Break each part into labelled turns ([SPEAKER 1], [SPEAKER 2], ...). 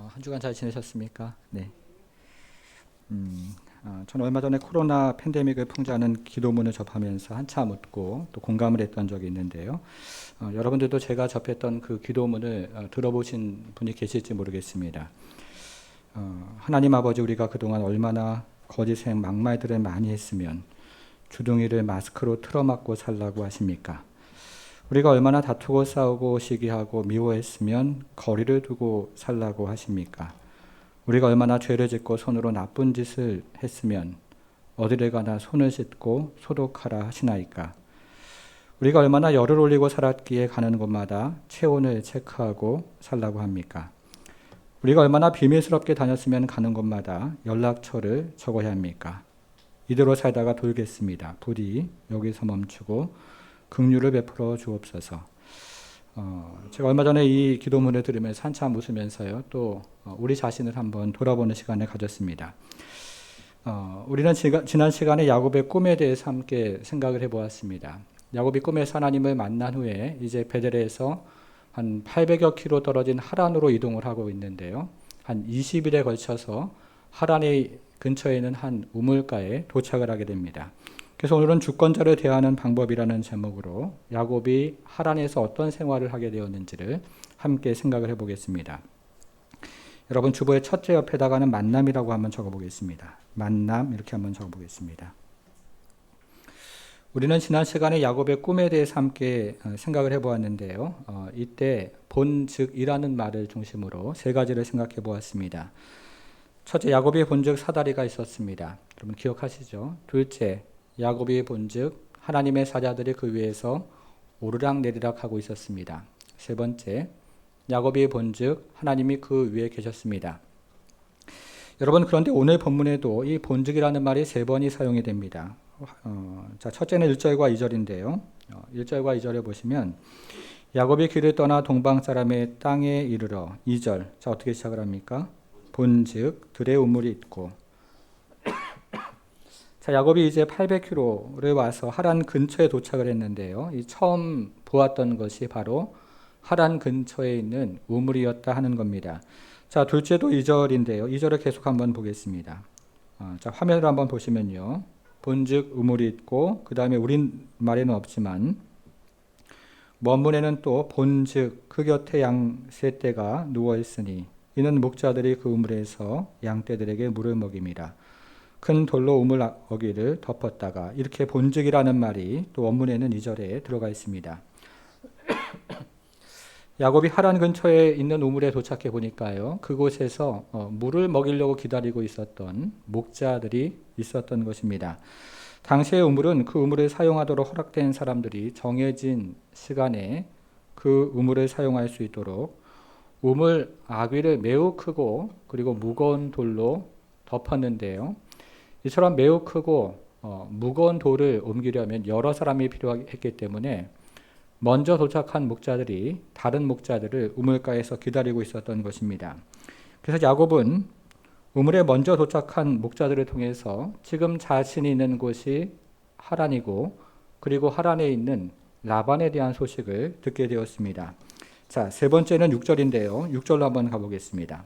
[SPEAKER 1] 한 주간 잘 지내셨습니까? 네. 저는 얼마 전에 코로나 팬데믹을 풍자하는 기도문을 접하면서 한참 웃고 또 공감을 했던 적이 있는데요. 여러분들도 제가 접했던 그 기도문을 들어보신 분이 계실지 모르겠습니다. 하나님 아버지, 우리가 그동안 얼마나 거짓의 막말들을 많이 했으면 주둥이를 마스크로 틀어막고 살라고 하십니까? 우리가 얼마나 다투고 싸우고 시기하고 미워했으면 거리를 두고 살라고 하십니까? 우리가 얼마나 죄를 짓고 손으로 나쁜 짓을 했으면 어디를 가나 손을 씻고 소독하라 하시나이까? 우리가 얼마나 열을 올리고 살았기에 가는 곳마다 체온을 체크하고 살라고 합니까? 우리가 얼마나 비밀스럽게 다녔으면 가는 곳마다 연락처를 적어야 합니까? 이대로 살다가 돌겠습니다. 부디 여기서 멈추고 긍휼을 베풀어 주옵소서. 제가 얼마 전에 이 기도문을 들으면서 한참 웃으면서요, 또 우리 자신을 한번 돌아보는 시간을 가졌습니다. 우리는 지난 시간에 야곱의 꿈에 대해서 함께 생각을 해보았습니다. 야곱이 꿈에서 하나님을 만난 후에 이제 베델에서 한 800여 킬로 떨어진 하란으로 이동을 하고 있는데요. 한 20일에 걸쳐서 하란의 근처에 있는 한 우물가에 도착을 하게 됩니다. 그래서 오늘은 주권자를 대하는 방법이라는 제목으로 야곱이 하란에서 어떤 생활을 하게 되었는지를 함께 생각을 해보겠습니다. 여러분 주보의 첫째 옆에다가는 만남이라고 한번 적어보겠습니다. 만남 이렇게 한번 적어보겠습니다. 우리는 지난 시간에 야곱의 꿈에 대해서 함께 생각을 해보았는데요. 이때 본즉이라는 말을 중심으로 세 가지를 생각해 보았습니다. 첫째, 야곱이 본즉 사다리가 있었습니다. 여러분 기억하시죠? 둘째, 야곱이 본즉 하나님의 사자들이 그 위에서 오르락내리락 하고 있었습니다. 세 번째, 야곱이 본즉 하나님이 그 위에 계셨습니다. 여러분, 그런데 오늘 본문에도 이 본즉이라는 말이 세 번이 사용이 됩니다. 자, 첫째는 1절과 2절인데요. 1절과 2절에 보시면 야곱이 길을 떠나 동방 사람의 땅에 이르러 2절. 자, 어떻게 시작을 합니까? 본즉 들에 우물이 있고. 자, 야곱이 이제 800km를 와서 하란 근처에 도착을 했는데요. 이 처음 보았던 것이 바로 하란 근처에 있는 우물이었다 하는 겁니다. 자, 둘째도 2절인데요. 2절을 계속 한번 보겠습니다. 자, 화면을 한번 보시면요. 본즉 우물이 있고, 그 다음에 우리말에는 없지만 원문에는 또 본즉 그 곁에 양 세 떼가 누워 있으니 이는 목자들이 그 우물에서 양떼들에게 물을 먹입니다. 큰 돌로 우물 어귀를 덮었다가, 이렇게 본즉이라는 말이 또 원문에는 2절에 들어가 있습니다. 야곱이 하란 근처에 있는 우물에 도착해 보니까요, 그곳에서 물을 먹이려고 기다리고 있었던 목자들이 있었던 것입니다. 당시의 우물은 그 우물을 사용하도록 허락된 사람들이 정해진 시간에 그 우물을 사용할 수 있도록 우물 아귀를 매우 크고 그리고 무거운 돌로 덮었는데요. 이처럼 매우 크고 무거운 돌을 옮기려면 여러 사람이 필요했기 때문에 먼저 도착한 목자들이 다른 목자들을 우물가에서 기다리고 있었던 것입니다. 그래서 야곱은 우물에 먼저 도착한 목자들을 통해서 지금 자신이 있는 곳이 하란이고, 그리고 하란에 있는 라반에 대한 소식을 듣게 되었습니다. 자, 세 번째는 6절인데요. 6절로 한번 가보겠습니다.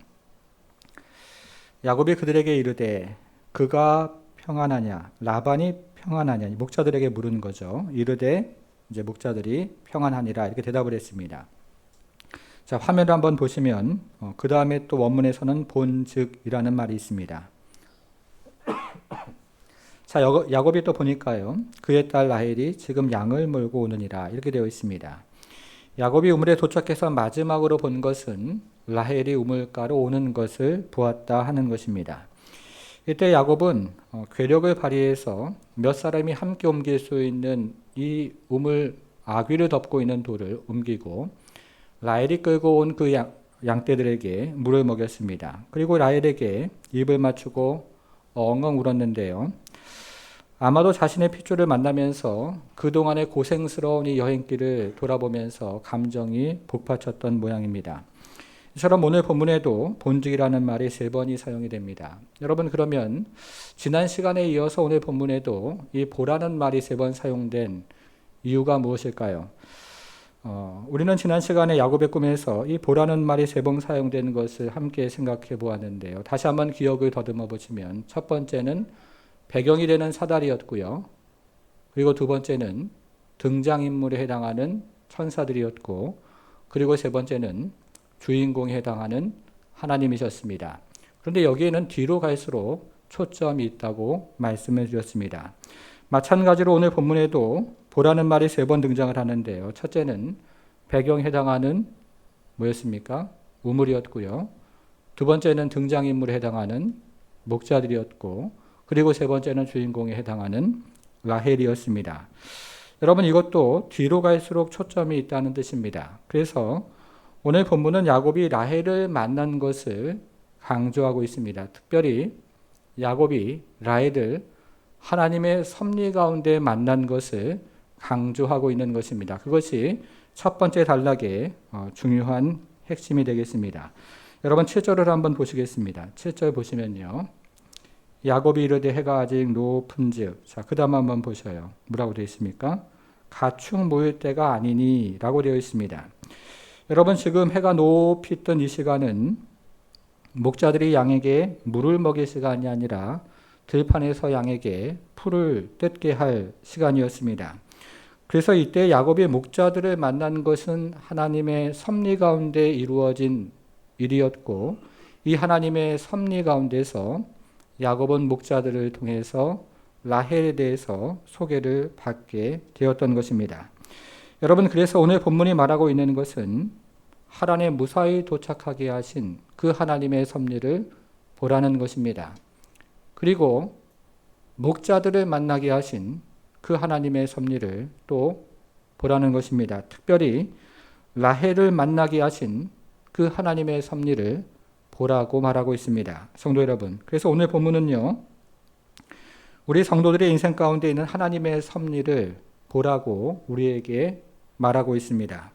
[SPEAKER 1] 야곱이 그들에게 이르되 그가 평안하냐, 라반이 평안하냐, 목자들에게 물은 거죠. 이르되 이제 목자들이 평안하니라 이렇게 대답을 했습니다. 자, 화면을 한번 보시면 그 다음에 또 원문에서는 본즉이라는 말이 있습니다. 자, 야곱이 또 보니까요, 그의 딸 라헬이 지금 양을 몰고 오느니라 이렇게 되어 있습니다. 야곱이 우물에 도착해서 마지막으로 본 것은 라헬이 우물가로 오는 것을 보았다 하는 것입니다. 이때 야곱은 괴력을 발휘해서 몇 사람이 함께 옮길 수 있는 이 우물 아귀를 덮고 있는 돌을 옮기고 라헬이 끌고 온 그 양떼들에게 물을 먹였습니다. 그리고 라헬에게 입을 맞추고 엉엉 울었는데요. 아마도 자신의 핏줄을 만나면서 그동안의 고생스러운 이 여행길을 돌아보면서 감정이 북받쳤던 모양입니다. 이처럼 오늘 본문에도 본즉이라는 말이 세 번이 사용이 됩니다. 여러분, 그러면 지난 시간에 이어서 오늘 본문에도 이 보라는 말이 세 번 사용된 이유가 무엇일까요? 우리는 지난 시간에 야곱의 꿈에서 이 보라는 말이 3번 사용된 것을 함께 생각해 보았는데요. 다시 한번 기억을 더듬어 보시면 첫 번째는 배경이 되는 사다리였고요. 그리고 두 번째는 등장인물에 해당하는 천사들이었고, 그리고 세 번째는 주인공에 해당하는 하나님이셨습니다. 그런데 여기에는 뒤로 갈수록 초점이 있다고 말씀해 주셨습니다. 마찬가지로 오늘 본문에도 보라는 말이 3번 등장을 하는데요. 첫째는 배경에 해당하는 뭐였습니까? 우물이었고요. 두 번째는 등장인물에 해당하는 목자들이었고, 그리고 세 번째는 주인공에 해당하는 라헬이었습니다. 여러분, 이것도 뒤로 갈수록 초점이 있다는 뜻입니다. 그래서 오늘 본문은 야곱이 라헬을 만난 것을 강조하고 있습니다. 특별히 야곱이 라헬을 하나님의 섭리 가운데 만난 것을 강조하고 있는 것입니다. 그것이 첫 번째 단락의 중요한 핵심이 되겠습니다. 여러분 7절을 한번 보시겠습니다. 7절 보시면요. 야곱이 이르되 해가 아직 높은즉, 자, 그 다음 한번 보셔요. 뭐라고 되어 있습니까? 가축 모일 때가 아니니 라고 되어 있습니다. 여러분 지금 해가 높이 뜬 이 시간은 목자들이 양에게 물을 먹일 시간이 아니라 들판에서 양에게 풀을 뜯게 할 시간이었습니다. 그래서 이때 야곱이 목자들을 만난 것은 하나님의 섭리 가운데 이루어진 일이었고, 이 하나님의 섭리 가운데서 야곱은 목자들을 통해서 라헬에 대해서 소개를 받게 되었던 것입니다. 여러분, 그래서 오늘 본문이 말하고 있는 것은 하란에 무사히 도착하게 하신 그 하나님의 섭리를 보라는 것입니다. 그리고 목자들을 만나게 하신 그 하나님의 섭리를 또 보라는 것입니다. 특별히 라헬을 만나게 하신 그 하나님의 섭리를 보라고 말하고 있습니다. 성도 여러분, 그래서 오늘 본문은요, 우리 성도들의 인생 가운데 있는 하나님의 섭리를 보라고 우리에게 말하고 있습니다.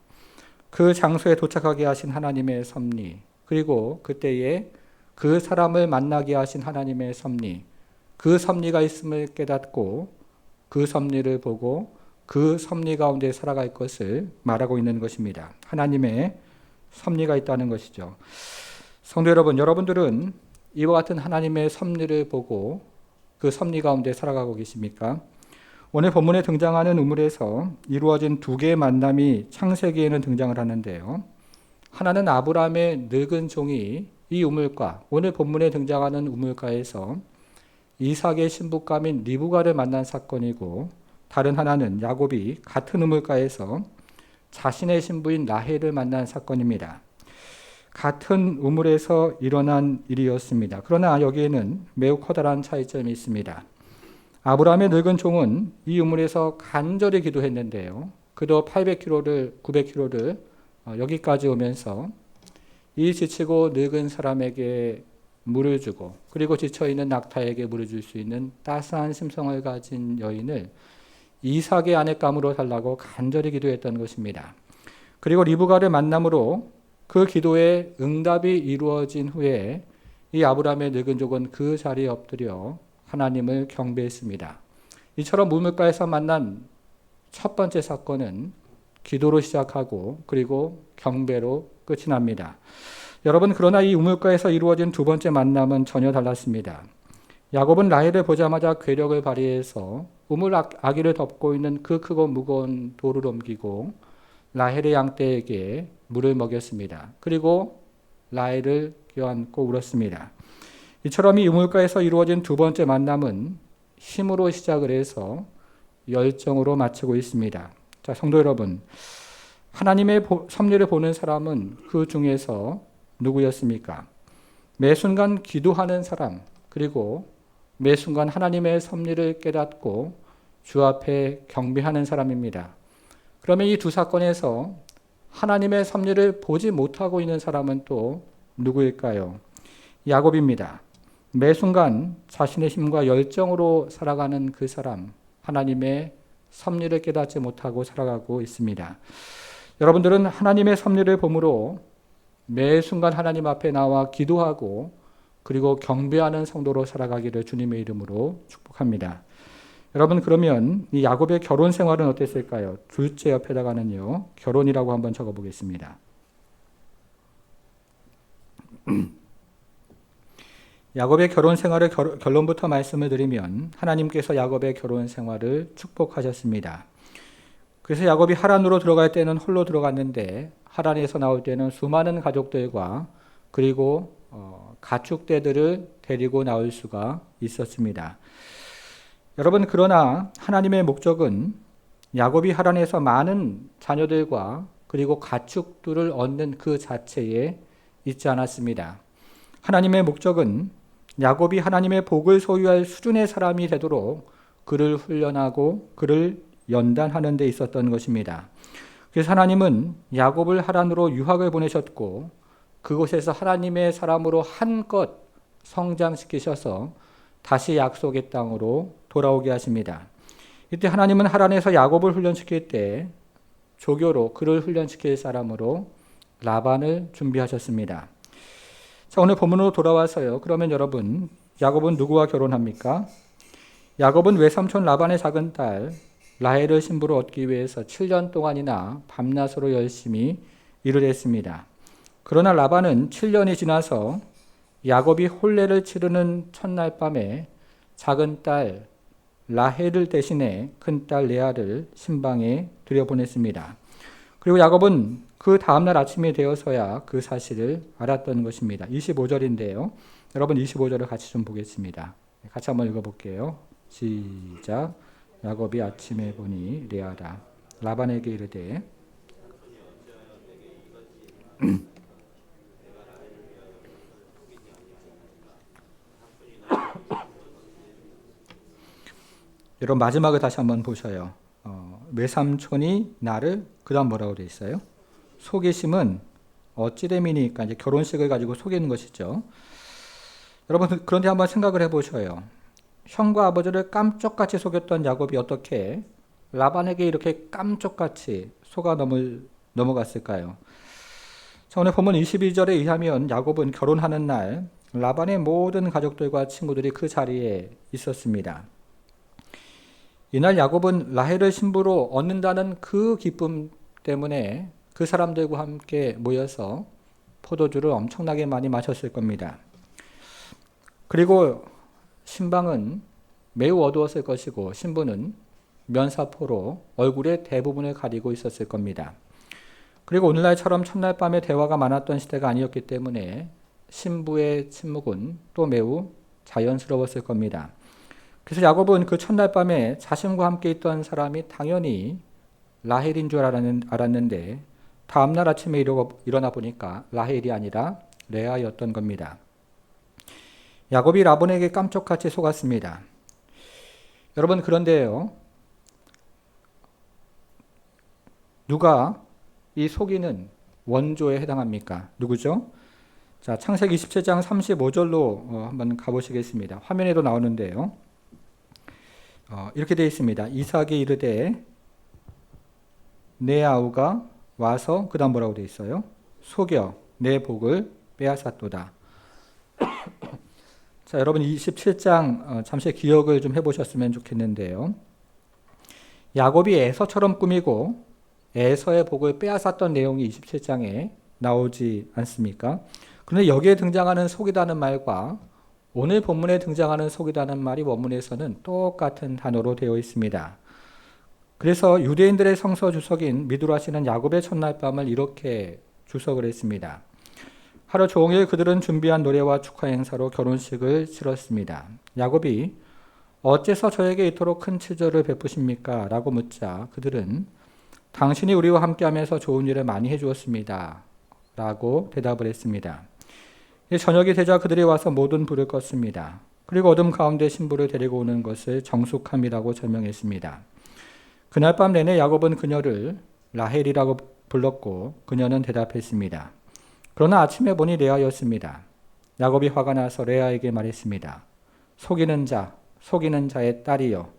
[SPEAKER 1] 그 장소에 도착하게 하신 하나님의 섭리, 그리고 그때에 그 사람을 만나게 하신 하나님의 섭리, 그 섭리가 있음을 깨닫고 그 섭리를 보고 그 섭리 가운데 살아갈 것을 말하고 있는 것입니다. 하나님의 섭리가 있다는 것이죠. 성도 여러분, 여러분들은 이와 같은 하나님의 섭리를 보고 그 섭리 가운데 살아가고 계십니까? 오늘 본문에 등장하는 우물에서 이루어진 2개의 만남이 창세기에는 등장을 하는데요. 하나는 아브라함의 늙은 종이 이 우물가, 오늘 본문에 등장하는 우물가에서 이삭의 신부감인 리브가를 만난 사건이고, 다른 하나는 야곱이 같은 우물가에서 자신의 신부인 라헬을 만난 사건입니다. 같은 우물에서 일어난 일이었습니다. 그러나 여기에는 매우 커다란 차이점이 있습니다. 아브라함의 늙은 종은 이 우물에서 간절히 기도했는데요. 그도 800km를 900km를 여기까지 오면서 이 지치고 늙은 사람에게 물을 주고, 그리고 지쳐있는 낙타에게 물을 줄 수 있는 따스한 심성을 가진 여인을 이삭의 아내감으로 달라고 간절히 기도했던 것입니다. 그리고 리브가를 만남으로 그 기도에 응답이 이루어진 후에 이 아브라함의 늙은 종은 그 자리에 엎드려 하나님을 경배했습니다. 이처럼 우물가에서 만난 첫 번째 사건은 기도로 시작하고 그리고 경배로 끝이 납니다. 여러분, 그러나 이 우물가에서 이루어진 2번째 만남은 전혀 달랐습니다. 야곱은 라헬을 보자마자 괴력을 발휘해서 우물 아기를 덮고 있는 그 크고 무거운 돌을 옮기고 라헬의 양떼에게 물을 먹였습니다. 그리고 라헬을 껴안고 울었습니다. 이처럼 이 우물가에서 이루어진 2번째 만남은 힘으로 시작을 해서 열정으로 마치고 있습니다. 자, 성도 여러분, 하나님의 섭리를 보는 사람은 그 중에서 누구였습니까? 매 순간 기도하는 사람, 그리고 매 순간 하나님의 섭리를 깨닫고 주 앞에 경배하는 사람입니다. 그러면 이 2 사건에서 하나님의 섭리를 보지 못하고 있는 사람은 또 누구일까요? 야곱입니다. 매 순간 자신의 힘과 열정으로 살아가는 그 사람, 하나님의 섭리를 깨닫지 못하고 살아가고 있습니다. 여러분들은 하나님의 섭리를 보므로 매 순간 하나님 앞에 나와 기도하고 그리고 경배하는 성도로 살아가기를 주님의 이름으로 축복합니다. 여러분 그러면 이 야곱의 결혼 생활은 어땠을까요? 둘째 옆에다가는요. 결혼이라고 한번 적어 보겠습니다. 야곱의 결혼 생활의 결론부터 말씀을 드리면 하나님께서 야곱의 결혼 생활을 축복하셨습니다. 그래서 야곱이 하란으로 들어갈 때는 홀로 들어갔는데 하란에서 나올 때는 수많은 가족들과 그리고 가축대들을 데리고 나올 수가 있었습니다. 여러분 그러나 하나님의 목적은 야곱이 하란에서 많은 자녀들과 그리고 가축들을 얻는 그 자체에 있지 않았습니다. 하나님의 목적은 야곱이 하나님의 복을 소유할 수준의 사람이 되도록 그를 훈련하고 그를 연단하는 데 있었던 것입니다. 그래서 하나님은 야곱을 하란으로 유학을 보내셨고 그곳에서 하나님의 사람으로 한껏 성장시키셔서 다시 약속의 땅으로 돌아오게 하십니다. 이때 하나님은 하란에서 야곱을 훈련시킬 때 조교로 그를 훈련시킬 사람으로 라반을 준비하셨습니다. 자, 오늘 본문으로 돌아와서요. 그러면 여러분, 야곱은 누구와 결혼합니까? 야곱은 외삼촌 라반의 작은 딸 라헬을 신부로 얻기 위해서 7년 동안이나 밤낮으로 열심히 일을 했습니다. 그러나 라반은 7년이 지나서 야곱이 혼례를 치르는 첫날 밤에 작은 딸 라헬을 대신해 큰딸 레아를 신방에 들여보냈습니다. 그리고 야곱은 그 다음날 아침이 되어서야 그 사실을 알았던 것입니다. 25절인데요. 여러분 25절을 같이 좀 보겠습니다. 같이 한번 읽어볼게요. 시작. 야곱이 아침에 보니 레아라 라반에게 이르되 여러분 마지막을 다시 한번 보셔요. 외삼촌이 나를 그다음 뭐라고 되어 있어요? 속이심은 어찌됨이니까 이제 결혼식을 가지고 속이는 것이죠. 여러분 그런데 한번 생각을 해보셔요. 형과 아버지를 깜짝같이 속였던 야곱이 어떻게 라반에게 이렇게 깜짝같이 속아 넘어갔을까요? 자, 오늘 본문 22절에 의하면 야곱은 결혼하는 날 라반의 모든 가족들과 친구들이 그 자리에 있었습니다. 이날 야곱은 라헬을 신부로 얻는다는 그 기쁨 때문에 그 사람들과 함께 모여서 포도주를 엄청나게 많이 마셨을 겁니다. 그리고 신방은 매우 어두웠을 것이고 신부는 면사포로 얼굴의 대부분을 가리고 있었을 겁니다. 그리고 오늘날처럼 첫날 밤에 대화가 많았던 시대가 아니었기 때문에 신부의 침묵은 또 매우 자연스러웠을 겁니다. 그래서 야곱은 그 첫날 밤에 자신과 함께 있던 사람이 당연히 라헬인 줄 알았는데 다음날 아침에 일어나 보니까 라헬이 아니라 레아였던 겁니다. 야곱이 라반에게 깜짝같이 속았습니다. 여러분 그런데요. 누가 이 속이는 원조에 해당합니까? 누구죠? 자, 창세기 27장 35절로 한번 가보시겠습니다. 화면에도 나오는데요. 이렇게 되어 있습니다. 이삭이 이르되 내 아우가 와서 그 다음 뭐라고 되어 있어요? 속여 내 복을 빼앗았도다. 자, 여러분 27장 잠시 기억을 좀 해보셨으면 좋겠는데요. 야곱이 에서처럼 꾸미고 에서의 복을 빼앗았던 내용이 27장에 나오지 않습니까? 그런데 여기에 등장하는 속이다는 말과 오늘 본문에 등장하는 속이다는 말이 원문에서는 똑같은 단어로 되어 있습니다. 그래서 유대인들의 성서 주석인 미드라시는 야곱의 첫날 밤을 이렇게 주석을 했습니다. 하루 종일 그들은 준비한 노래와 축하 행사로 결혼식을 치렀습니다. 야곱이 어째서 저에게 이토록 큰 치절을 베푸십니까? 라고 묻자 그들은 당신이 우리와 함께하면서 좋은 일을 많이 해주었습니다. 라고 대답을 했습니다. 저녁이 되자 그들이 와서 모든 불을 껐습니다. 그리고 어둠 가운데 신부를 데리고 오는 것을 정숙함이라고 설명했습니다. 그날 밤 내내 야곱은 그녀를 라헬이라고 불렀고 그녀는 대답했습니다. 그러나 아침에 보니 레아였습니다. 야곱이 화가 나서 레아에게 말했습니다. 속이는 자의 딸이여.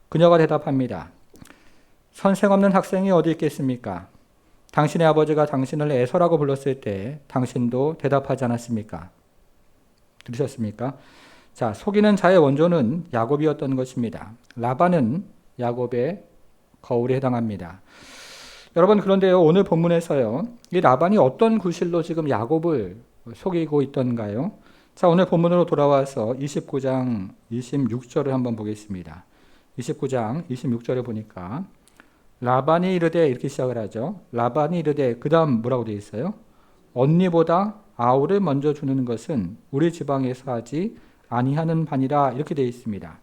[SPEAKER 1] 그녀가 대답합니다. 선생 없는 학생이 어디 있겠습니까? 당신의 아버지가 당신을 에서라고 불렀을 때 당신도 대답하지 않았습니까? 들으셨습니까? 자, 속이는 자의 원조는 야곱이었던 것입니다. 라반은 야곱의 거울에 해당합니다. 여러분, 그런데요, 오늘 본문에서요, 이 라반이 어떤 구실로 지금 야곱을 속이고 있던가요? 자, 오늘 본문으로 돌아와서 29장 26절을 한번 보겠습니다. 29장 26절에 보니까 라반이 이르되, 이렇게 시작을 하죠. 라반이 이르되, 그 다음 뭐라고 되어 있어요? 언니보다 아우를 먼저 주는 것은 우리 지방에서 하지 아니하는 바니라, 이렇게 되어 있습니다.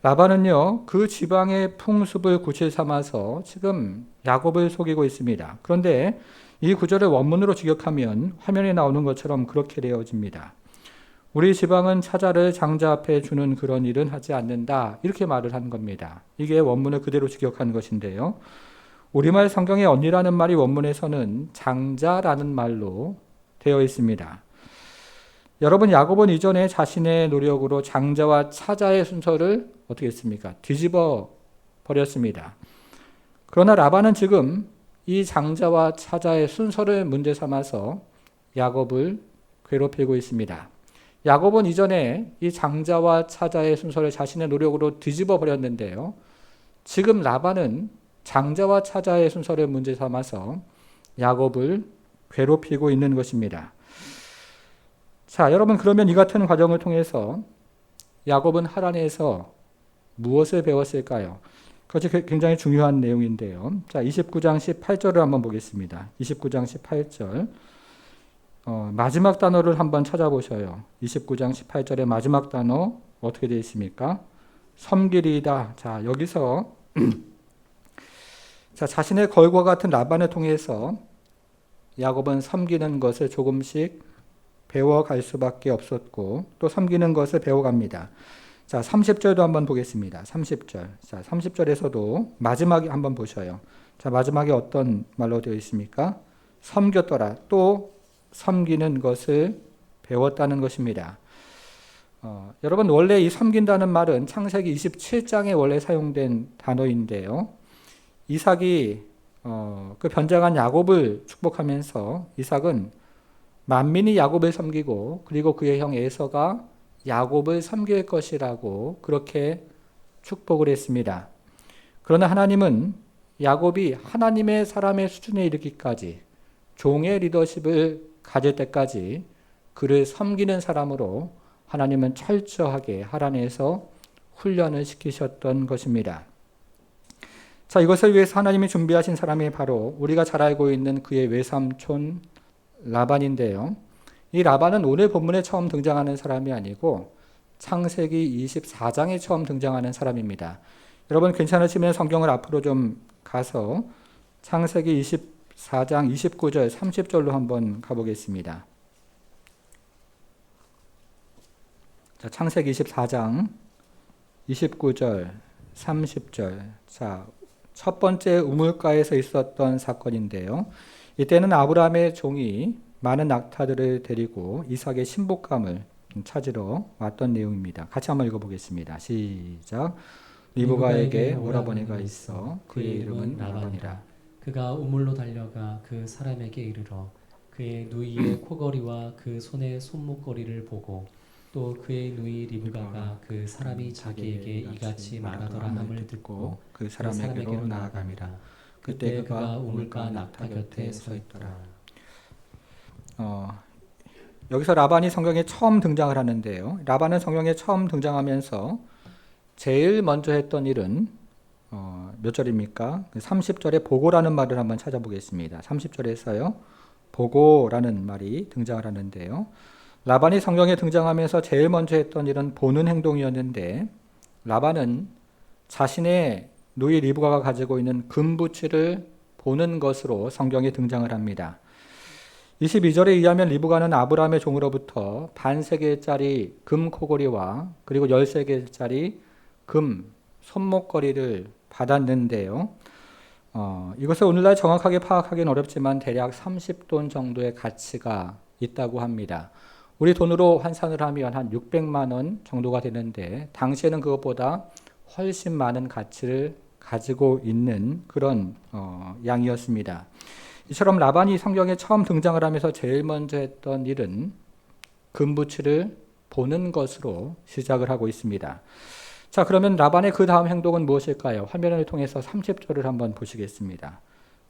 [SPEAKER 1] 라반은요, 그 지방의 풍습을 구실 삼아서 지금 야곱을 속이고 있습니다. 그런데 이 구절을 원문으로 직역하면 화면에 나오는 것처럼 그렇게 되어집니다. 우리 지방은 차자를 장자 앞에 주는 그런 일은 하지 않는다, 이렇게 말을 한 겁니다. 이게 원문을 그대로 직역한 것인데요. 우리말 성경에 언니라는 말이 원문에서는 장자라는 말로 되어 있습니다. 여러분, 야곱은 이전에 자신의 노력으로 장자와 차자의 순서를 어떻게 했습니까? 뒤집어 버렸습니다. 그러나 라반은 지금 이 장자와 차자의 순서를 문제 삼아서 야곱을 괴롭히고 있습니다. 야곱은 이전에 이 장자와 차자의 순서를 자신의 노력으로 뒤집어 버렸는데요. 지금 라반은 장자와 차자의 순서를 문제 삼아서 야곱을 괴롭히고 있는 것입니다. 자, 여러분, 그러면 이 같은 과정을 통해서 야곱은 하란에서 무엇을 배웠을까요? 그것이 굉장히 중요한 내용인데요. 자, 29장 18절을 한번 보겠습니다. 29장 18절. 마지막 단어를 한번 찾아보셔요. 29장 18절의 마지막 단어 어떻게 되어 있습니까? 섬기리이다. 자, 여기서 자, 자신의 거울과 같은 라반을 통해서 야곱은 섬기는 것을 조금씩 배워갈 수밖에 없었고, 또 섬기는 것을 배워갑니다. 자, 30절도 한번 보겠습니다. 30절. 자, 30절에서도 마지막에 한번 보셔요. 자, 마지막에 어떤 말로 되어 있습니까? 섬겼더라. 또 섬기는 것을 배웠다는 것입니다. 여러분, 원래 이 섬긴다는 말은 창세기 27장에 원래 사용된 단어인데요. 이삭이 그 변장한 야곱을 축복하면서 이삭은 만민이 야곱을 섬기고, 그리고 그의 형 에서가 야곱을 섬길 것이라고 그렇게 축복을 했습니다. 그러나 하나님은 야곱이 하나님의 사람의 수준에 이르기까지, 종의 리더십을 가질 때까지 그를 섬기는 사람으로 하나님은 철저하게 하란에서 훈련을 시키셨던 것입니다. 자, 이것을 위해서 하나님이 준비하신 사람이 바로 우리가 잘 알고 있는 그의 외삼촌 라반인데요. 이 라반은 오늘 본문에 처음 등장하는 사람이 아니고 창세기 24장에 처음 등장하는 사람입니다. 여러분, 괜찮으시면 성경을 앞으로 좀 가서 창세기 24장 29절, 30절로 한번 가보겠습니다. 자, 창세기 24장 29절, 30절. 자, 첫 번째 우물가에서 있었던 사건인데요. 이때는 아브라함의 종이 많은 낙타들을 데리고 이삭의 신복감을 찾으러 왔던 내용입니다. 같이 한번 읽어보겠습니다. 시작. 리브가에게 오라버니가 있어 그의 이름은 라반이라.
[SPEAKER 2] 그가 우물로 달려가 그 사람에게 이르러 그의 누이의 코걸이와 그 손의 손목걸이를 보고 또 그의 누이 리브가가 그 사람이 자기에게 이같이 말하더라 함을 듣고
[SPEAKER 1] 그 사람에게로 나아갑니다.
[SPEAKER 2] 그때 그가 우물가 낙타 곁에 서 있더라.
[SPEAKER 1] 여기서 라반이 성경에 처음 등장을 하는데요. 라반은 성경에 처음 등장하면서 제일 먼저 했던 일은 몇 절입니까? 30절에 보고라는 말을 한번 찾아보겠습니다. 30절에서요. 보고라는 말이 등장을 하는데요. 라반이 성경에 등장하면서 제일 먼저 했던 일은 보는 행동이었는데, 라반은 자신의 누이 리브가가 가지고 있는 금부치를 보는 것으로 성경에 등장을 합니다. 22절에 의하면 리브가는 아브라함의 종으로부터 반세겔짜리 금 코걸이와 그리고 13개짜리 금 손목걸이를 받았는데요. 이것을 오늘날 정확하게 파악하기는 어렵지만 대략 30돈 정도의 가치가 있다고 합니다. 우리 돈으로 환산을 하면 한 600만 원 정도가 되는데, 당시에는 그것보다 훨씬 많은 가치를 가지고 있는 그런 양이었습니다. 이처럼 라반이 성경에 처음 등장을 하면서 제일 먼저 했던 일은 금부치를 보는 것으로 시작을 하고 있습니다. 자, 그러면 라반의 그 다음 행동은 무엇일까요? 화면을 통해서 30절을 한번 보시겠습니다.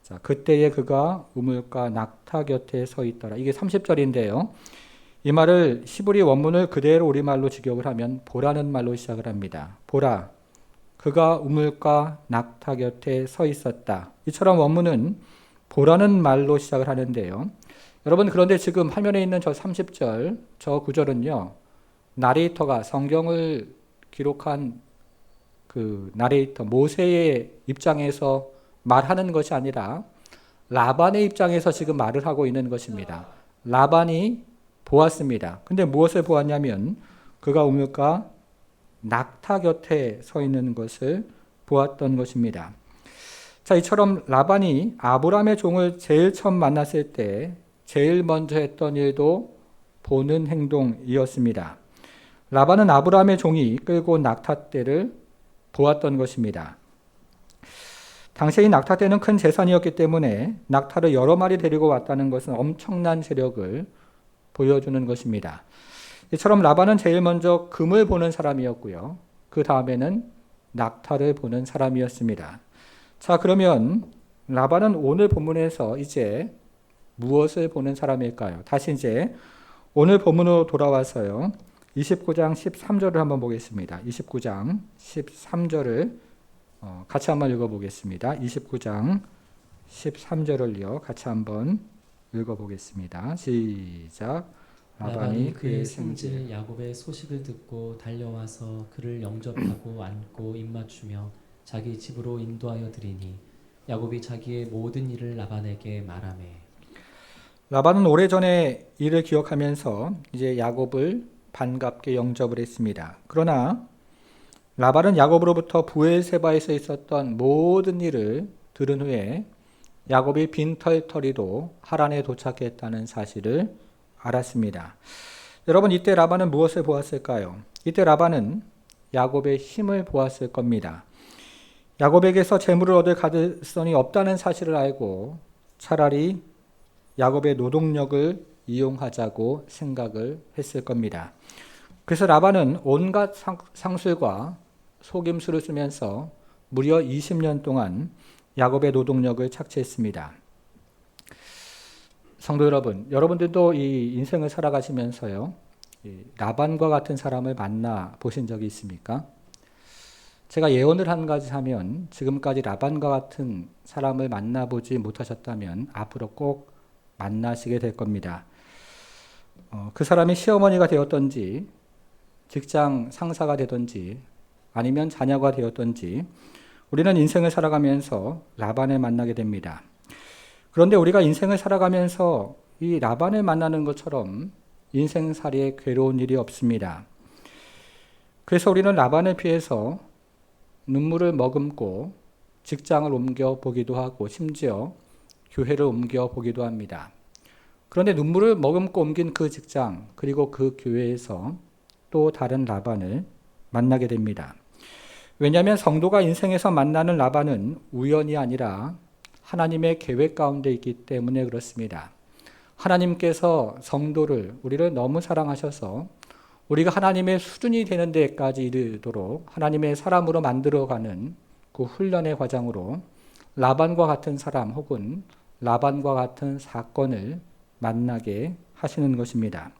[SPEAKER 1] 자, 그때에 그가 우물가 낙타 곁에 서 있더라. 이게 30절인데요. 이 말을 히브리 원문을 그대로 우리말로 직역을 하면 보라는 말로 시작을 합니다. 보라, 그가 우물가 낙타 곁에 서 있었다. 이처럼 원문은 보라는 말로 시작을 하는데요. 여러분, 그런데 지금 화면에 있는 저 30절, 저 구절은요, 나레이터가 성경을 기록한 그 나레이터 모세의 입장에서 말하는 것이 아니라 라반의 입장에서 지금 말을 하고 있는 것입니다. 라반이 보았습니다. 근데 무엇을 보았냐면 그가 우물가 낙타 곁에 서 있는 것을 보았던 것입니다. 자, 이처럼 라반이 아브라함의 종을 제일 처음 만났을 때 제일 먼저 했던 일도 보는 행동이었습니다. 라반은 아브라함의 종이 끌고 온 낙타떼를 보았던 것입니다. 당시에 이 낙타떼는 큰 재산이었기 때문에 낙타를 여러 마리 데리고 왔다는 것은 엄청난 세력을 보여주는 것입니다. 이처럼 라반은 제일 먼저 금을 보는 사람이었고요. 그 다음에는 낙타를 보는 사람이었습니다. 자, 그러면 라반은 오늘 본문에서 이제 무엇을 보는 사람일까요? 다시 이제 오늘 본문으로 돌아와서요. 29장 13절을 한번 보겠습니다. 29장 13절을 같이 한번 읽어보겠습니다. 29장 13절을요. 같이 한번 읽어보겠습니다. 시작.
[SPEAKER 2] 라반이 그의 생질 야곱의 소식을 듣고 달려와서 그를 영접하고 안고 입맞추며 자기 집으로 인도하여 드리니 야곱이 자기의 모든 일을 라반에게 말하매.
[SPEAKER 1] 라반은 오래전에 일을 기억하면서 이제 야곱을 반갑게 영접을 했습니다. 그러나 라반은 야곱으로부터 브엘세바에서 있었던 모든 일을 들은 후에 야곱이 빈털터리로 하란에 도착했다는 사실을 알았습니다. 여러분, 이때 라반은 무엇을 보았을까요? 이때 라반은 야곱의 힘을 보았을 겁니다. 야곱에게서 재물을 얻을 가능성이 없다는 사실을 알고 차라리 야곱의 노동력을 이용하자고 생각을 했을 겁니다. 그래서 라반은 온갖 상술과 속임수를 쓰면서 무려 20년 동안 야곱의 노동력을 착취했습니다. 성도 여러분, 여러분들도 이 인생을 살아가시면서요, 라반과 같은 사람을 만나 보신 적이 있습니까? 제가 예언을 한 가지 하면 지금까지 라반과 같은 사람을 만나보지 못하셨다면 앞으로 꼭 만나시게 될 겁니다. 그 사람이 시어머니가 되었던지 직장 상사가 되든지 아니면 자녀가 되었든지 우리는 인생을 살아가면서 라반을 만나게 됩니다. 그런데 우리가 인생을 살아가면서 이 라반을 만나는 것처럼 인생살이에 괴로운 일이 없습니다. 그래서 우리는 라반을 피해서 눈물을 머금고 직장을 옮겨보기도 하고 심지어 교회를 옮겨보기도 합니다. 그런데 눈물을 머금고 옮긴 그 직장 그리고 그 교회에서 또 다른 라반을 만나게 됩니다. 왜냐하면 성도가 인생에서 만나는 라반은 우연이 아니라 하나님의 계획 가운데 있기 때문에 그렇습니다. 하나님께서 성도를, 우리를 너무 사랑하셔서 우리가 하나님의 수준이 되는 데까지 이르도록 하나님의 사람으로 만들어가는 그 훈련의 과정으로 라반과 같은 사람 혹은 라반과 같은 사건을 만나게 하시는 것입니다.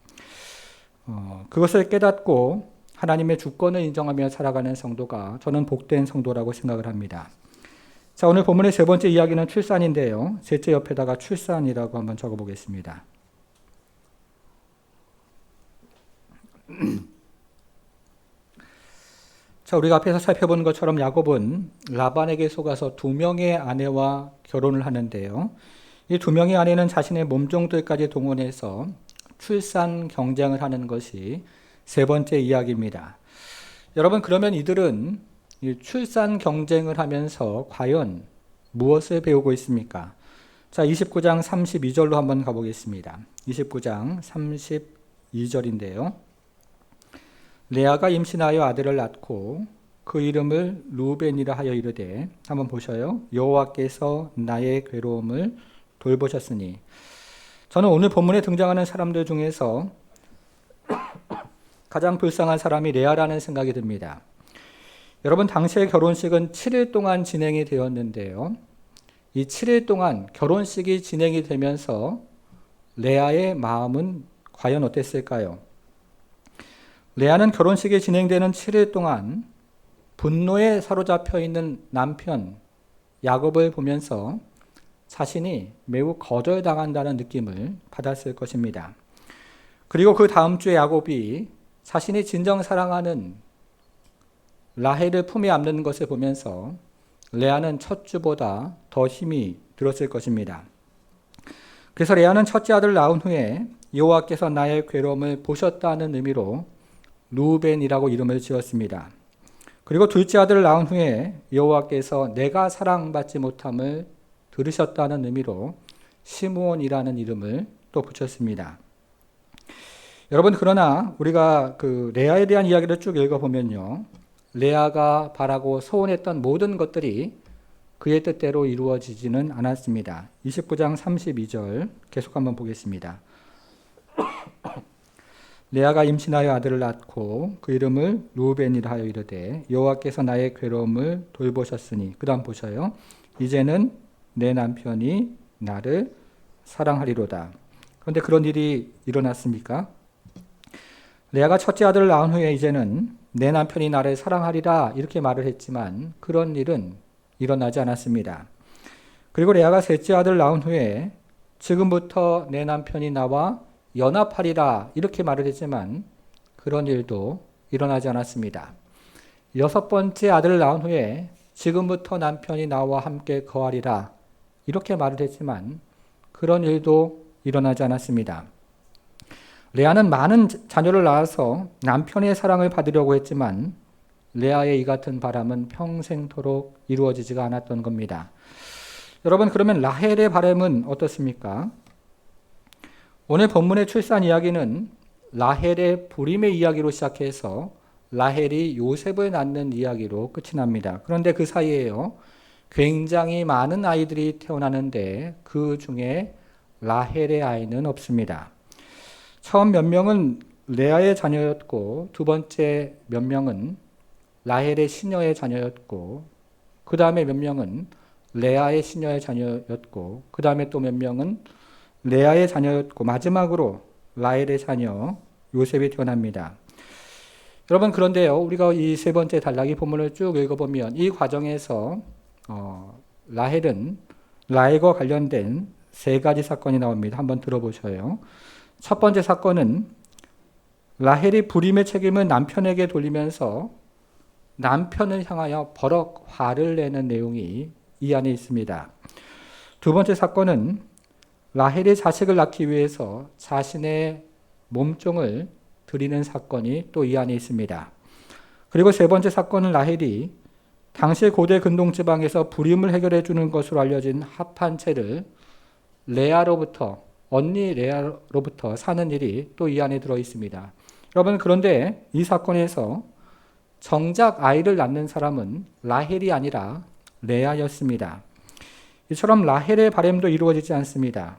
[SPEAKER 1] 그것을 깨닫고 하나님의 주권을 인정하며 살아가는 성도가 저는 복된 성도라고 생각을 합니다. 자, 오늘 본문의 세 번째 이야기는 출산인데요. 셋째 옆에다가 출산이라고 한번 적어보겠습니다. 자, 우리가 앞에서 살펴본 것처럼 야곱은 라반에게 속아서 두 명의 아내와 결혼을 하는데요. 이 두 명의 아내는 자신의 몸종들까지 동원해서 출산 경쟁을 하는 것이 세 번째 이야기입니다. 여러분, 그러면 이들은 이 출산 경쟁을 하면서 과연 무엇을 배우고 있습니까? 자, 29장 32절로 한번 가보겠습니다. 29장 32절인데요. 레아가 임신하여 아들을 낳고 그 이름을 루벤이라 하여 이르되, 한번 보셔요. 여호와께서 나의 괴로움을 돌보셨으니. 저는 오늘 본문에 등장하는 사람들 중에서 가장 불쌍한 사람이 레아라는 생각이 듭니다. 여러분, 당시의 결혼식은 7일 동안 진행이 되었는데요. 이 7일 동안 결혼식이 진행이 되면서 레아의 마음은 과연 어땠을까요? 레아는 결혼식이 진행되는 7일 동안 분노에 사로잡혀 있는 남편 야곱을 보면서 자신이 매우 거절당한다는 느낌을 받았을 것입니다. 그리고 그 다음 주에 야곱이 자신이 진정 사랑하는 라헬을 품에 안는 것을 보면서 레아는 첫 주보다 더 힘이 들었을 것입니다. 그래서 레아는 첫째 아들을 낳은 후에 여호와께서 나의 괴로움을 보셨다는 의미로 루벤이라고 이름을 지었습니다. 그리고 둘째 아들을 낳은 후에 여호와께서 내가 사랑받지 못함을 들으셨다는 의미로 시므온이라는 이름을 또 붙였습니다. 여러분, 그러나 우리가 그 레아에 대한 이야기를 쭉 읽어보면요, 레아가 바라고 소원했던 모든 것들이 그의 뜻대로 이루어지지는 않았습니다. 29장 32절 계속 한번 보겠습니다. 레아가 임신하여 아들을 낳고 그 이름을 루벤이라 하여 이르되 여호와께서 나의 괴로움을 돌보셨으니, 그 다음 보셔요. 이제는 내 남편이 나를 사랑하리로다. 그런데 그런 일이 일어났습니까? 레아가 첫째 아들을 낳은 후에 이제는 내 남편이 나를 사랑하리라 이렇게 말을 했지만 그런 일은 일어나지 않았습니다. 그리고 레아가 셋째 아들을 낳은 후에 지금부터 내 남편이 나와 연합하리라 이렇게 말을 했지만 그런 일도 일어나지 않았습니다. 여섯 번째 아들을 낳은 후에 지금부터 남편이 나와 함께 거하리라 이렇게 말을 했지만 그런 일도 일어나지 않았습니다. 레아는 많은 자녀를 낳아서 남편의 사랑을 받으려고 했지만 레아의 이 같은 바람은 평생토록 이루어지지가 않았던 겁니다. 여러분, 그러면 라헬의 바람은 어떻습니까? 오늘 본문의 출산 이야기는 라헬의 불임의 이야기로 시작해서 라헬이 요셉을 낳는 이야기로 끝이 납니다. 그런데 그 사이에요, 굉장히 많은 아이들이 태어나는데 그 중에 라헬의 아이는 없습니다. 처음 몇 명은 레아의 자녀였고 두 번째 몇 명은 라헬의 시녀의 자녀였고 그 다음에 몇 명은 레아의 시녀의 자녀였고 그 다음에 또 몇 명은 레아의 자녀였고 마지막으로 라헬의 자녀 요셉이 태어납니다. 여러분, 그런데요, 우리가 이 세 번째 단락이 본문을 쭉 읽어보면 이 과정에서 라헬과 관련된 세 가지 사건이 나옵니다. 한번 들어보셔요. 첫 번째 사건은 라헬이 불임의 책임을 남편에게 돌리면서 남편을 향하여 버럭 화를 내는 내용이 이 안에 있습니다. 두 번째 사건은 라헬이 자식을 낳기 위해서 자신의 몸종을 드리는 사건이 또 이 안에 있습니다. 그리고 세 번째 사건은 라헬이 당시 고대 근동지방에서 불임을 해결해 주는 것으로 알려진 합한채를 언니 레아로부터 사는 일이 또 이 안에 들어 있습니다. 여러분, 그런데 이 사건에서 정작 아이를 낳는 사람은 라헬이 아니라 레아였습니다. 이처럼 라헬의 바램도 이루어지지 않습니다.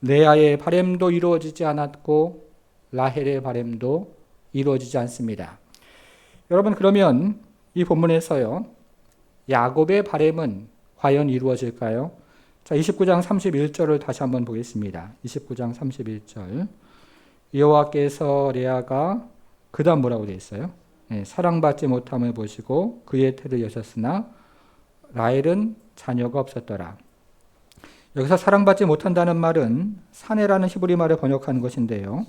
[SPEAKER 1] 레아의 바램도 이루어지지 않았고 라헬의 바램도 이루어지지 않습니다. 여러분, 그러면 이 본문에서요, 야곱의 바램은 과연 이루어질까요? 자, 29장 31절을 다시 한번 보겠습니다. 29장 31절. 여호와께서 레아가 그 다음 뭐라고 되어 있어요? 사랑받지 못함을 보시고 그의 태를 여셨으나 라헬은 자녀가 없었더라. 여기서 사랑받지 못한다는 말은 사내라는 히브리 말을 번역한 것인데요.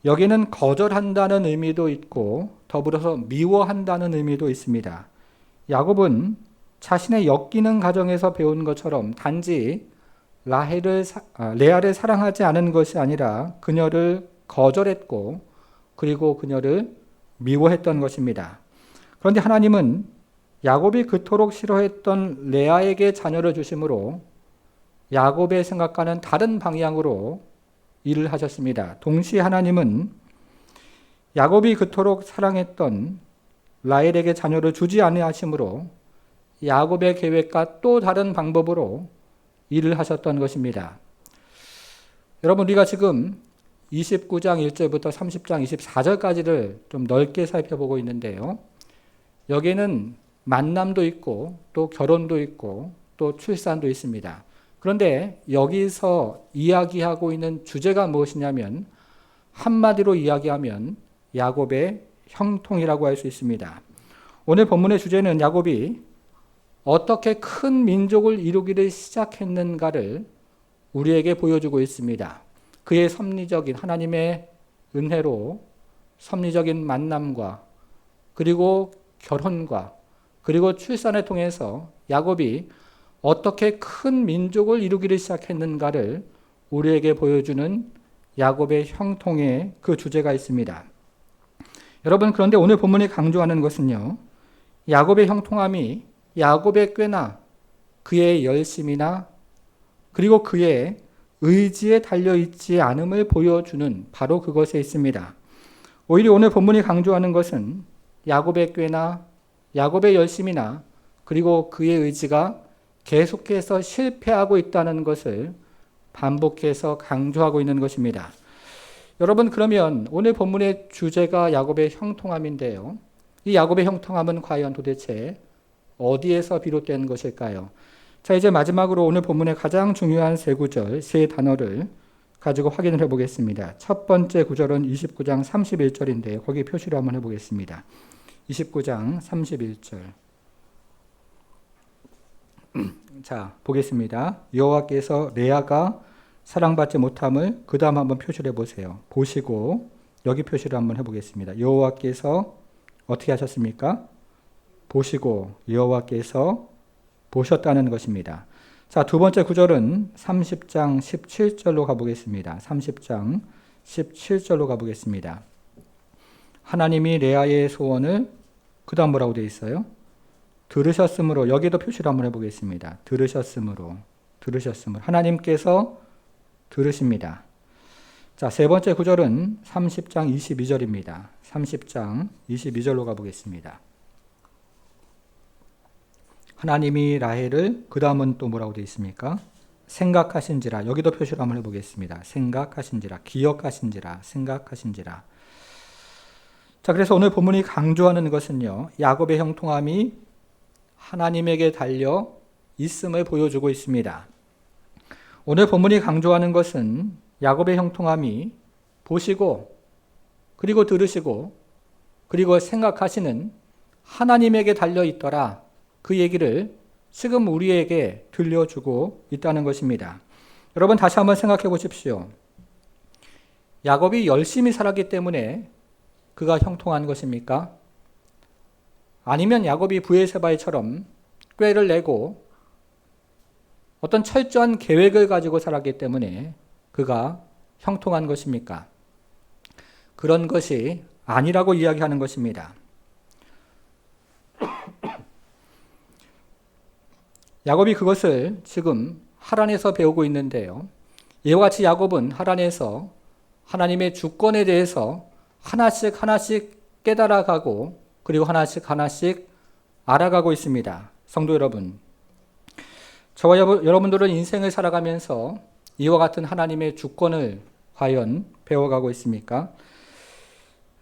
[SPEAKER 1] 여기는 거절한다는 의미도 있고 더불어서 미워한다는 의미도 있습니다. 야곱은 자신의 엮이는 가정에서 배운 것처럼 단지 레아를 사랑하지 않은 것이 아니라 그녀를 거절했고 그리고 그녀를 미워했던 것입니다. 그런데 하나님은 야곱이 그토록 싫어했던 레아에게 자녀를 주심으로 야곱의 생각과는 다른 방향으로 일을 하셨습니다. 동시에 하나님은 야곱이 그토록 사랑했던 라헬에게 자녀를 주지 아니하심으로 야곱의 계획과 또 다른 방법으로 일을 하셨던 것입니다. 여러분, 우리가 지금 29장 1절부터 30장 24절까지를 좀 넓게 살펴보고 있는데요. 여기에는 만남도 있고 또 결혼도 있고 또 출산도 있습니다. 그런데 여기서 이야기하고 있는 주제가 무엇이냐면 한마디로 이야기하면 야곱의 형통이라고 할 수 있습니다. 오늘 본문의 주제는 야곱이 어떻게 큰 민족을 이루기를 시작했는가를 우리에게 보여주고 있습니다. 그의 섭리적인 하나님의 은혜로 섭리적인 만남과 그리고 결혼과 그리고 출산을 통해서 야곱이 어떻게 큰 민족을 이루기를 시작했는가를 우리에게 보여주는 야곱의 형통의 그 주제가 있습니다. 여러분, 그런데 오늘 본문이 강조하는 것은요, 야곱의 형통함이 야곱의 꾀나 그의 열심이나 그리고 그의 의지에 달려있지 않음을 보여주는 바로 그것에 있습니다. 오히려 오늘 본문이 강조하는 것은 야곱의 꾀나 야곱의 열심이나 그리고 그의 의지가 계속해서 실패하고 있다는 것을 반복해서 강조하고 있는 것입니다. 여러분, 그러면 오늘 본문의 주제가 야곱의 형통함인데요. 이 야곱의 형통함은 과연 도대체 어디에서 비롯된 것일까요? 자, 이제 마지막으로 오늘 본문의 가장 중요한 세 구절, 세 단어를 가지고 확인을 해보겠습니다. 첫 번째 구절은 29장 31절인데 거기 표시를 한번 해보겠습니다. 29장 31절. 자, 보겠습니다. 여호와께서 레아가 사랑받지 못함을 그 다음 한번 표시를 해보세요. 보시고 여기 표시를 한번 해보겠습니다. 여호와께서 어떻게 하셨습니까? 보시고 여호와께서 보셨다는 것입니다. 자, 두 번째 구절은 30장 17절로 가보겠습니다. 30장 17절로 가보겠습니다. 하나님이 레아의 소원을 그 다음 뭐라고 되어 있어요? 들으셨으므로, 여기도 표시를 한번 해보겠습니다. 들으셨으므로 하나님께서 들으십니다. 자, 세 번째 구절은 30장 22절입니다. 30장 22절로 가보겠습니다. 하나님이 라헬을 그 다음은 또 뭐라고 되어 있습니까? 생각하신지라, 여기도 표시를 한번 해보겠습니다. 생각하신지라, 기억하신지라, 생각하신지라. 자, 그래서 오늘 본문이 강조하는 것은요, 야곱의 형통함이 하나님에게 달려 있음을 보여주고 있습니다. 오늘 본문이 강조하는 것은 야곱의 형통함이 보시고 그리고 들으시고 그리고 생각하시는 하나님에게 달려 있더라, 그 얘기를 지금 우리에게 들려주고 있다는 것입니다. 여러분, 다시 한번 생각해 보십시오. 야곱이 열심히 살았기 때문에 그가 형통한 것입니까? 아니면 야곱이 브에세바처럼 꾀를 내고 어떤 철저한 계획을 가지고 살았기 때문에 그가 형통한 것입니까? 그런 것이 아니라고 이야기하는 것입니다. 야곱이 그것을 지금 하란에서 배우고 있는데요. 이와 같이 야곱은 하란에서 하나님의 주권에 대해서 하나씩 깨달아가고 그리고 하나씩 알아가고 있습니다. 성도 여러분, 저와 여러분들은 인생을 살아가면서 이와 같은 하나님의 주권을 과연 배워가고 있습니까?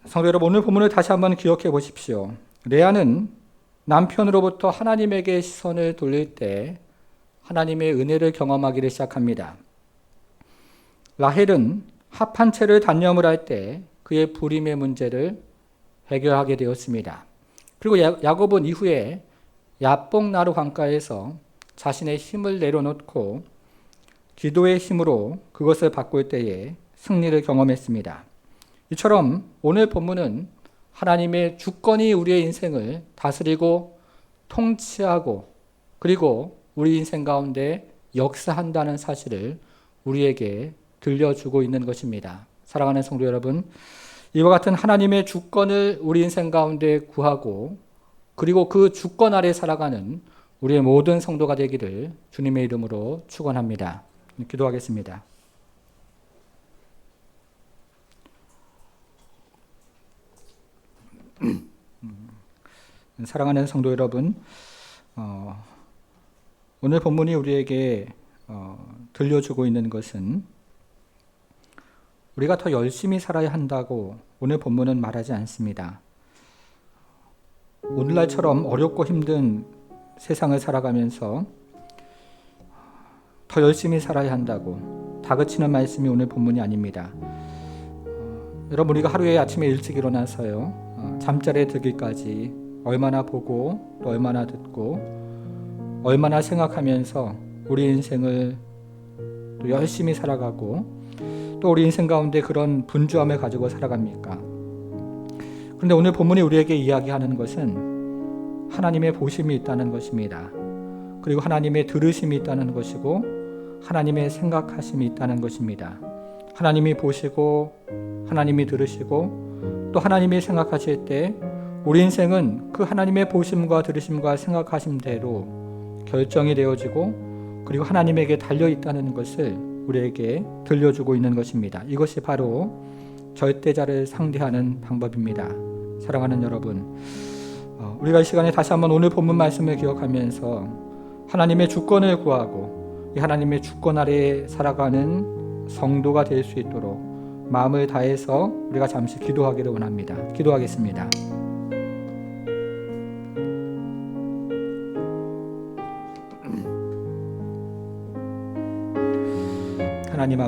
[SPEAKER 1] 성도 여러분, 오늘 본문을 다시 한번 기억해 보십시오. 레아는 남편으로부터 하나님에게 시선을 돌릴 때 하나님의 은혜를 경험하기를 시작합니다. 라헬은 합한 채를 단념을 할 때 그의 불임의 문제를 해결하게 되었습니다. 그리고 야곱은 이후에 야복나루 강가에서 자신의 힘을 내려놓고 기도의 힘으로 그것을 바꿀 때에 승리를 경험했습니다. 이처럼 오늘 본문은 하나님의 주권이 우리의 인생을 다스리고 통치하고 그리고 우리 인생 가운데 역사한다는 사실을 우리에게 들려주고 있는 것입니다. 사랑하는 성도 여러분, 이와 같은 하나님의 주권을 우리 인생 가운데 구하고 그리고 그 주권 아래 살아가는 우리의 모든 성도가 되기를 주님의 이름으로 축원합니다. 기도하겠습니다. 사랑하는 성도 여러분, 오늘 본문이 우리에게 들려주고 있는 것은 우리가 더 열심히 살아야 한다고 오늘 본문은 말하지 않습니다. 오늘날처럼 어렵고 힘든 세상을 살아가면서 더 열심히 살아야 한다고 다그치는 말씀이 오늘 본문이 아닙니다. 여러분, 우리가 하루에 아침에 일찍 일어나서요, 잠자리에 들기까지 얼마나 보고 또 얼마나 듣고 얼마나 생각하면서 우리 인생을 또 열심히 살아가고 또 우리 인생 가운데 그런 분주함을 가지고 살아갑니까? 그런데 오늘 본문이 우리에게 이야기하는 것은 하나님의 보심이 있다는 것입니다. 그리고 하나님의 들으심이 있다는 것이고 하나님의 생각하심이 있다는 것입니다. 하나님이 보시고 하나님이 들으시고 또 하나님이 생각하실 때 우리 인생은 그 하나님의 보심과 들으심과 생각하심대로 결정이 되어지고 그리고 하나님에게 달려있다는 것을 우리에게 들려주고 있는 것입니다. 이것이 바로 절대자를 상대하는 방법입니다. 사랑하는 여러분, 우리가 이 시간에 다시 한번 오늘 본문 말씀을 기억하면서 하나님의 주권을 구하고 이 하나님의 주권 아래에 살아가는 성도가 될 수 있도록 마음을 다해서 우리가 잠시 기도하기를 원합니다. 기도하겠습니다. 하나님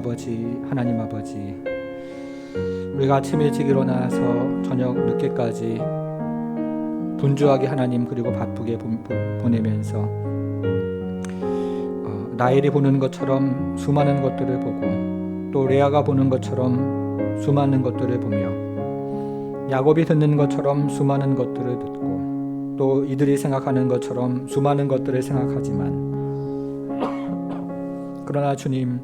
[SPEAKER 1] 아버지, 우리가 아침 일찍 일어나서 저녁 늦게까지 분주하게 하나님 그리고 바쁘게 보내면서 라헬이 보는 것처럼 수많은 것들을 보고 또 레아가 보는 것처럼 수많은 것들을 보며 야곱이 듣는 것처럼 수많은 것들을 듣고 또 이들이 생각하는 것처럼 수많은 것들을 생각하지만 그러나 주님,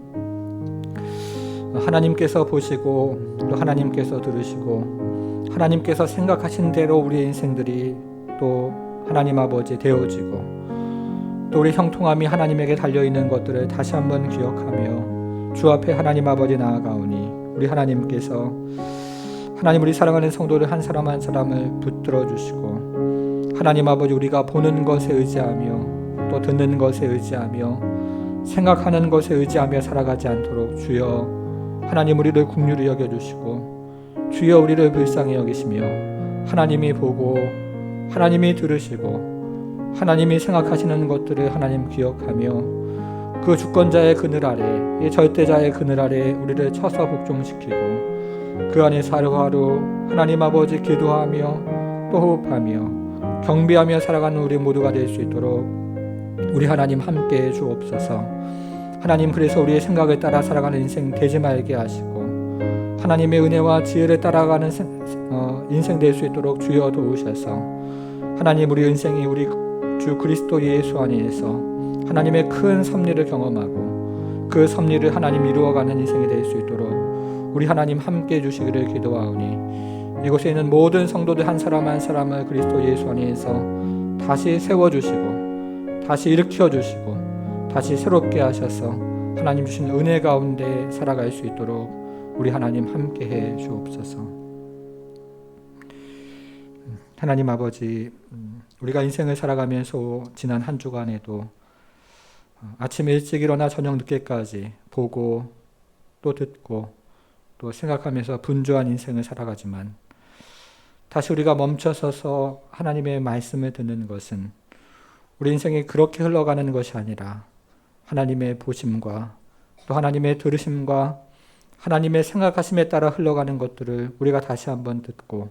[SPEAKER 1] 하나님께서 보시고 또 하나님께서 들으시고 하나님께서 생각하신 대로 우리의 인생들이 또 하나님 아버지 되어지고 또 우리 형통함이 하나님에게 달려있는 것들을 다시 한번 기억하며 주 앞에 하나님 아버지 나아가오니 우리 하나님께서 하나님 우리 사랑하는 성도들 한 사람 한 사람을 붙들어 주시고 하나님 아버지 우리가 보는 것에 의지하며 또 듣는 것에 의지하며 생각하는 것에 의지하며 살아가지 않도록 주여 하나님 우리를 긍휼히 여겨주시고 주여 우리를 불쌍히 여기시며 하나님이 보고 하나님이 들으시고 하나님이 생각하시는 것들을 하나님 기억하며 그 주권자의 그늘 아래 이 절대자의 그늘 아래 우리를 쳐서 복종시키고 그 안에서 하루하루 하나님 아버지 기도하며 또 호흡하며 경배하며 살아가는 우리 모두가 될 수 있도록 우리 하나님 함께해 주옵소서. 하나님, 그래서 우리의 생각을 따라 살아가는 인생 되지 말게 하시고 하나님의 은혜와 지혜를 따라가는 인생 될 수 있도록 주여 도우셔서 하나님 우리 인생이 우리 주 그리스도 예수 안에서 하나님의 큰 섭리를 경험하고 그 섭리를 하나님 이루어가는 인생이 될 수 있도록 우리 하나님 함께해 주시기를 기도하오니 이곳에 있는 모든 성도들 한 사람 한 사람을 그리스도 예수 안에서 다시 세워주시고 다시 일으켜주시고 다시 새롭게 하셔서 하나님 주신 은혜 가운데 살아갈 수 있도록 우리 하나님 함께해 주옵소서. 하나님 아버지, 우리가 인생을 살아가면서 지난 한 주간에도 아침 일찍 일어나 저녁 늦게까지 보고 또 듣고 또 생각하면서 분주한 인생을 살아가지만 다시 우리가 멈춰서서 하나님의 말씀을 듣는 것은 우리 인생이 그렇게 흘러가는 것이 아니라 하나님의 보심과 또 하나님의 들으심과 하나님의 생각하심에 따라 흘러가는 것들을 우리가 다시 한번 듣고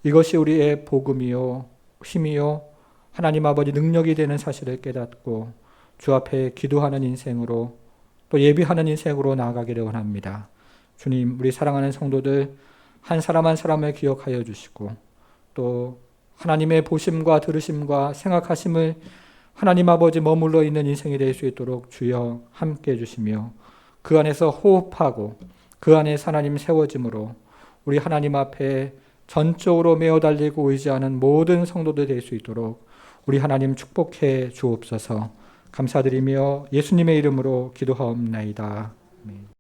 [SPEAKER 1] 이것이 우리의 복음이요 힘이요 하나님 아버지 능력이 되는 사실을 깨닫고 주 앞에 기도하는 인생으로 또 예비하는 인생으로 나아가기를 원합니다. 주님, 우리 사랑하는 성도들 한 사람 한 사람을 기억하여 주시고 또 하나님의 보심과 들으심과 생각하심을 하나님 아버지 머물러 있는 인생이 될 수 있도록 주여 함께 해주시며 그 안에서 호흡하고 그 안에서 하나님 세워짐으로 우리 하나님 앞에 전적으로 메어 달리고 의지하는 모든 성도들 될 수 있도록 우리 하나님 축복해 주옵소서. 감사드리며 예수님의 이름으로 기도하옵나이다. 아멘.